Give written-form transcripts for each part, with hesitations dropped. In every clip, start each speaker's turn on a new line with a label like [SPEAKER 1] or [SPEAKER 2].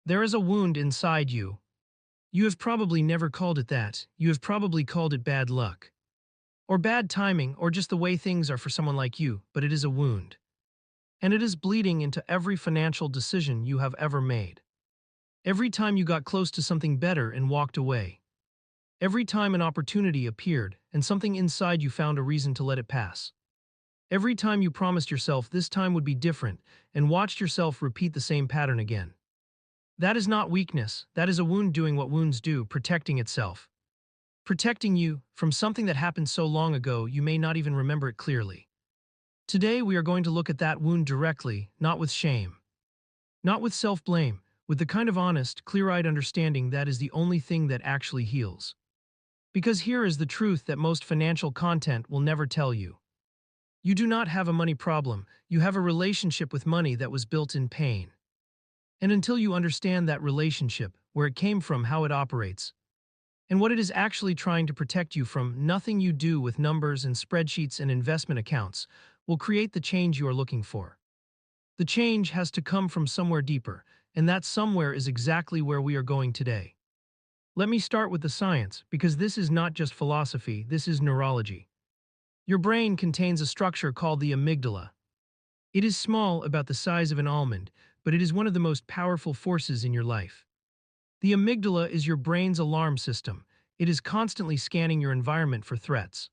[SPEAKER 1] There is a wound inside you. You have probably never called it that. You have probably called it bad luck, or bad timing, or just the way things are for someone like you, but it is a wound. And it is bleeding into every financial decision you have ever made. Every time you got close to something better and walked away. Every time an opportunity appeared and something inside you found a reason to let it pass. Every time you promised yourself this time would be different and watched yourself repeat the same pattern again. That is not weakness, that is a wound doing what wounds do, protecting itself. Protecting you from something that happened so long ago you may not even remember it clearly. Today we are going to look at that wound directly, not with shame, not with self-blame, with the kind of honest, clear-eyed understanding that is the only thing that actually heals. Because here is the truth that most financial content will never tell you. You do not have a money problem, you have a relationship with money that was built in pain. And until you understand that relationship, where it came from, how it operates, and what it is actually trying to protect you from, nothing you do with numbers and spreadsheets and investment accounts will create the change you are looking for. The change has to come from somewhere deeper, and that somewhere is exactly where we are going today. Let me start with the science, because this is not just philosophy, this is neurology. Your brain contains a structure called the amygdala. It is small, about the size of an almond, but it is one of the most powerful forces in your life. The amygdala is your brain's alarm system. It is constantly scanning your environment for threats.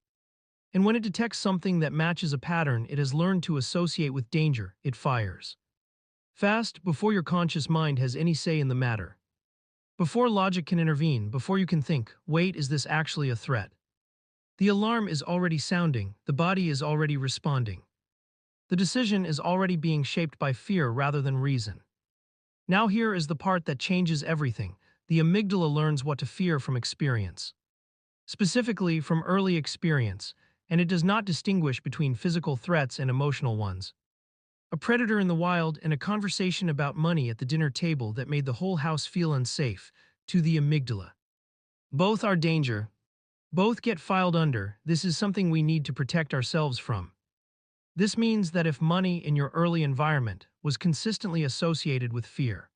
[SPEAKER 1] And when it detects something that matches a pattern it has learned to associate with danger, it fires. Fast, before your conscious mind has any say in the matter. Before logic can intervene, before you can think, wait, is this actually a threat? The alarm is already sounding, the body is already responding. The decision is already being shaped by fear rather than reason. Now here is the part that changes everything. The amygdala learns what to fear from experience. Specifically from early experience, and it does not distinguish between physical threats and emotional ones. A predator in the wild and a conversation about money at the dinner table that made the whole house feel unsafe, to the amygdala. Both are danger. Both get filed under. This is something we need to protect ourselves from. This means that if money in your early environment was consistently associated with fear,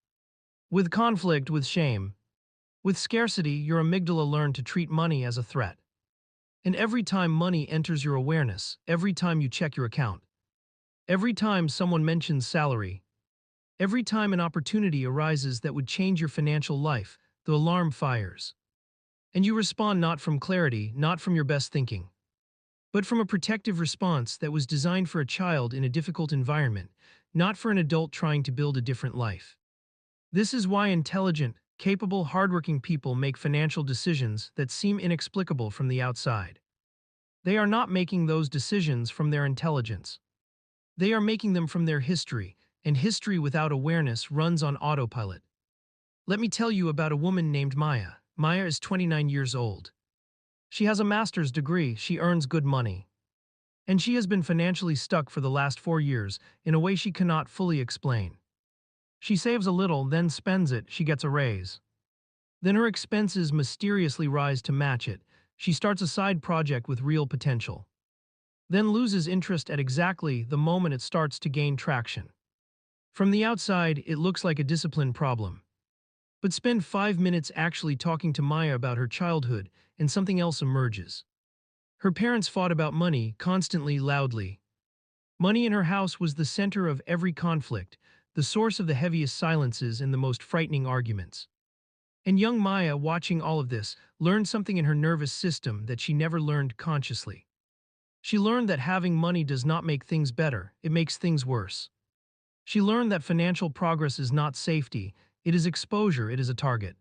[SPEAKER 1] with conflict, with shame, with scarcity, your amygdala learned to treat money as a threat. And every time money enters your awareness, every time you check your account, every time someone mentions salary, every time an opportunity arises that would change your financial life, the alarm fires. And you respond not from clarity, not from your best thinking, but from a protective response that was designed for a child in a difficult environment, not for an adult trying to build a different life. This is why intelligent, capable, hardworking people make financial decisions that seem inexplicable from the outside. They are not making those decisions from their intelligence. They are making them from their history, and history without awareness runs on autopilot. Let me tell you about a woman named Maya. Maya is 29 years old. She has a master's degree, she earns good money. And she has been financially stuck for the last 4 years in a way she cannot fully explain. She saves a little, then spends it, she gets a raise. Then her expenses mysteriously rise to match it. She starts a side project with real potential. Then loses interest at exactly the moment it starts to gain traction. From the outside, it looks like a discipline problem. But spend 5 minutes actually talking to Maya about her childhood, and something else emerges. Her parents fought about money, constantly, loudly. Money in her house was the center of every conflict, the source of the heaviest silences and the most frightening arguments. And young Maya, watching all of this, learned something in her nervous system that she never learned consciously. She learned that having money does not make things better, it makes things worse. She learned that financial progress is not safety, it is exposure, it is a target.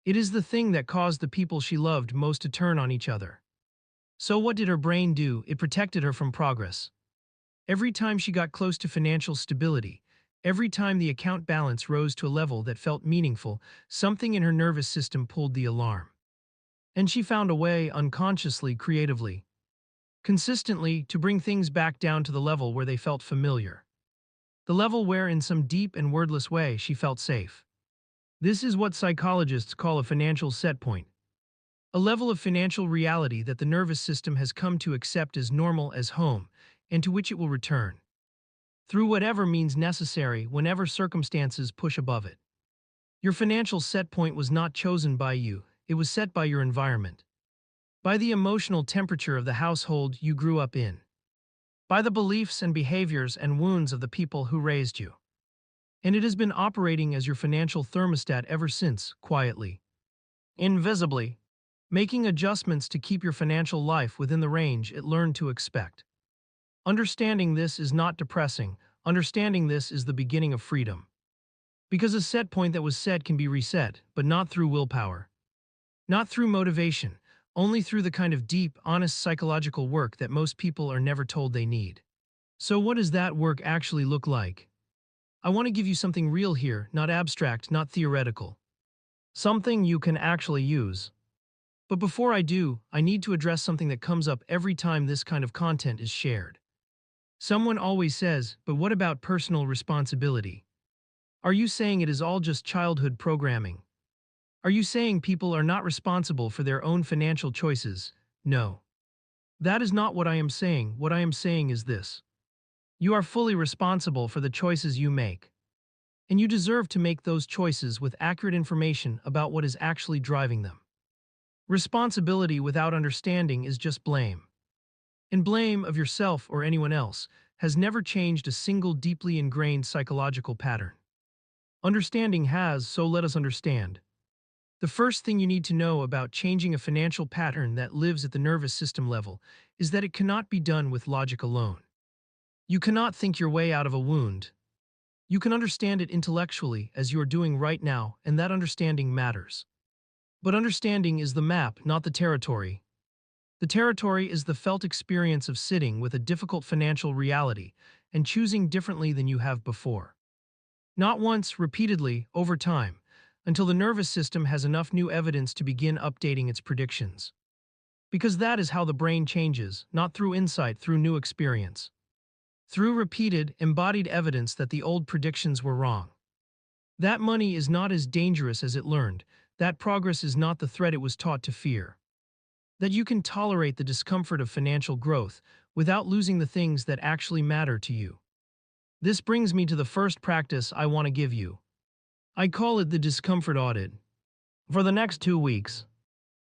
[SPEAKER 1] It is the thing that caused the people she loved most to turn on each other. So what did her brain do? It protected her from progress. Every time she got close to financial stability, every time the account balance rose to a level that felt meaningful, something in her nervous system pulled the alarm. And she found a way, unconsciously, creatively, consistently, to bring things back down to the level where they felt familiar. The level where, in some deep and wordless way, she felt safe. This is what psychologists call a financial set point. A level of financial reality that the nervous system has come to accept as normal, as home, and to which it will return, through whatever means necessary whenever circumstances push above it. Your financial set point was not chosen by you, it was set by your environment. By the emotional temperature of the household you grew up in. By the beliefs and behaviors and wounds of the people who raised you. And it has been operating as your financial thermostat ever since, quietly, invisibly, making adjustments to keep your financial life within the range it learned to expect. Understanding this is not depressing, understanding this is the beginning of freedom. Because a set point that was set can be reset, but not through willpower. Not through motivation, only through the kind of deep, honest psychological work that most people are never told they need. So what does that work actually look like? I want to give you something real here, not abstract, not theoretical. Something you can actually use. But before I do, I need to address something that comes up every time this kind of content is shared. Someone always says, but what about personal responsibility? Are you saying it is all just childhood programming? Are you saying people are not responsible for their own financial choices? No. That is not what I am saying. What I am saying is this. You are fully responsible for the choices you make. And you deserve to make those choices with accurate information about what is actually driving them. Responsibility without understanding is just blame. And blame of yourself or anyone else has never changed a single deeply ingrained psychological pattern. Understanding has, so let us understand. The first thing you need to know about changing a financial pattern that lives at the nervous system level is that it cannot be done with logic alone. You cannot think your way out of a wound. You can understand it intellectually, as you are doing right now, and that understanding matters. But understanding is the map, not the territory. The territory is the felt experience of sitting with a difficult financial reality and choosing differently than you have before. Not once, repeatedly, over time, until the nervous system has enough new evidence to begin updating its predictions. Because that is how the brain changes, not through insight, through new experience. Through repeated, embodied evidence that the old predictions were wrong. That money is not as dangerous as it learned, that progress is not the threat it was taught to fear. That you can tolerate the discomfort of financial growth without losing the things that actually matter to you. This brings me to the first practice I want to give you. I call it the discomfort audit. For the next 2 weeks,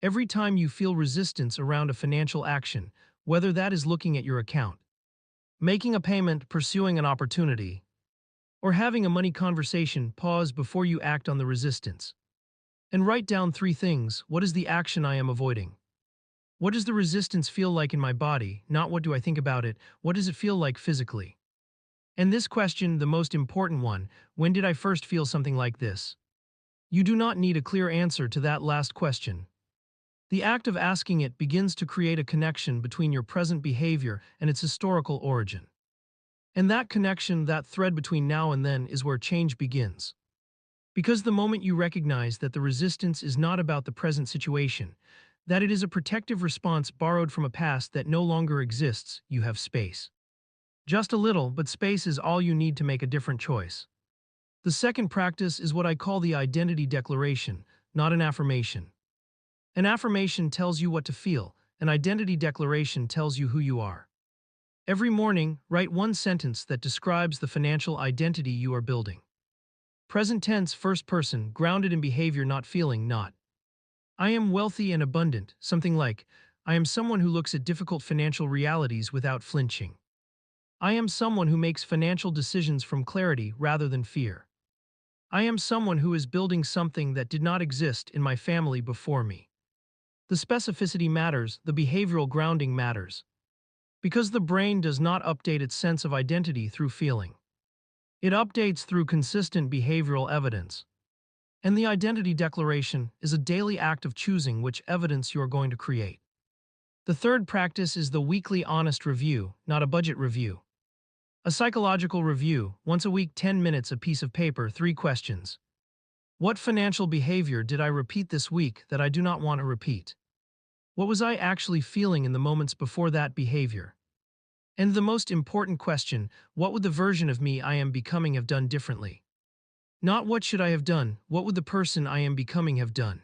[SPEAKER 1] every time you feel resistance around a financial action, whether that is looking at your account, making a payment, pursuing an opportunity, or having a money conversation, pause before you act on the resistance. And write down 3 things. What is the action I am avoiding? What does the resistance feel like in my body? Not what do I think about it, what does it feel like physically? And this question, the most important one, when did I first feel something like this? You do not need a clear answer to that last question. The act of asking it begins to create a connection between your present behavior and its historical origin. And that connection, that thread between now and then, is where change begins. Because the moment you recognize that the resistance is not about the present situation, that it is a protective response borrowed from a past that no longer exists, you have space. Just a little, but space is all you need to make a different choice. The second practice is what I call the identity declaration, not an affirmation. An affirmation tells you what to feel, an identity declaration tells you who you are. Every morning, write 1 sentence that describes the financial identity you are building. Present tense, first person, grounded in behavior, not feeling, not. I am wealthy and abundant, something like, I am someone who looks at difficult financial realities without flinching. I am someone who makes financial decisions from clarity rather than fear. I am someone who is building something that did not exist in my family before me. The specificity matters, the behavioral grounding matters. Because the brain does not update its sense of identity through feeling. It updates through consistent behavioral evidence. And the identity declaration is a daily act of choosing which evidence you are going to create. The third practice is the weekly honest review, not a budget review. A psychological review, once a week, 10 minutes, a piece of paper, 3 questions. What financial behavior did I repeat this week that I do not want to repeat? What was I actually feeling in the moments before that behavior? And the most important question, what would the version of me I am becoming have done differently? Not what should I have done, what would the person I am becoming have done?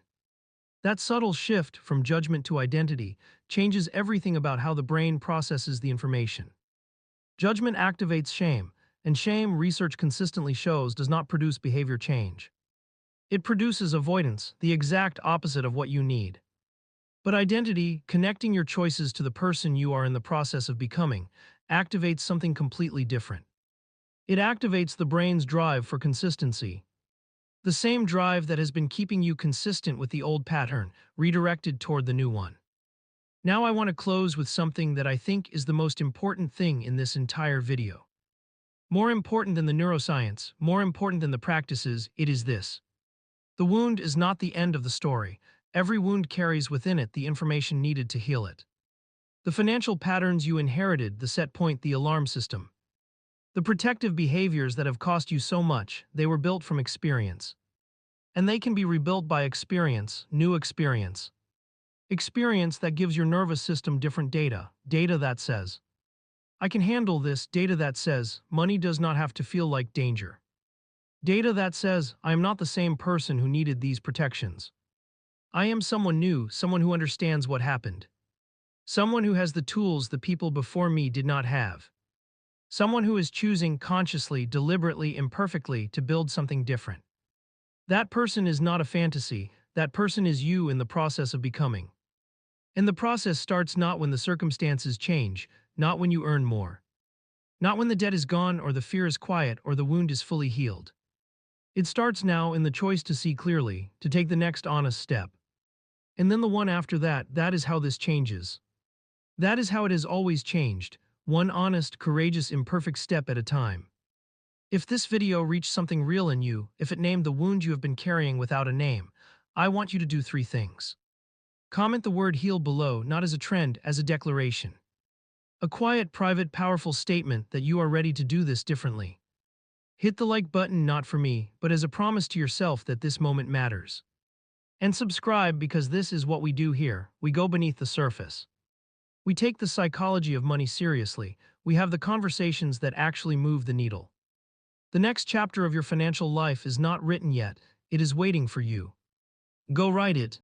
[SPEAKER 1] That subtle shift from judgment to identity changes everything about how the brain processes the information. Judgment activates shame, and shame, research consistently shows, does not produce behavior change. It produces avoidance, the exact opposite of what you need. But identity, connecting your choices to the person you are in the process of becoming, activates something completely different. It activates the brain's drive for consistency. The same drive that has been keeping you consistent with the old pattern, redirected toward the new one. Now I want to close with something that I think is the most important thing in this entire video. More important than the neuroscience, more important than the practices, it is this. The wound is not the end of the story. Every wound carries within it the information needed to heal it. The financial patterns you inherited, the set point, the alarm system. The protective behaviors that have cost you so much, they were built from experience. And they can be rebuilt by experience, new experience. Experience that gives your nervous system different data, data that says, I can handle this, data that says, money does not have to feel like danger. Data that says, I am not the same person who needed these protections. I am someone new, someone who understands what happened. Someone who has the tools the people before me did not have. Someone who is choosing consciously, deliberately, imperfectly to build something different. That person is not a fantasy, that person is you in the process of becoming. And the process starts not when the circumstances change, not when you earn more. Not when the debt is gone or the fear is quiet or the wound is fully healed. It starts now in the choice to see clearly, to take the next honest step. And then the one after that, that is how this changes. That is how it has always changed, one honest, courageous, imperfect step at a time. If this video reached something real in you, if it named the wound you have been carrying without a name, I want you to do 3 things. Comment the word heal below, not as a trend, as a declaration. A quiet, private, powerful statement that you are ready to do this differently. Hit the like button not for me, but as a promise to yourself that this moment matters. And subscribe because this is what we do here, we go beneath the surface. We take the psychology of money seriously, we have the conversations that actually move the needle. The next chapter of your financial life is not written yet, it is waiting for you. Go write it.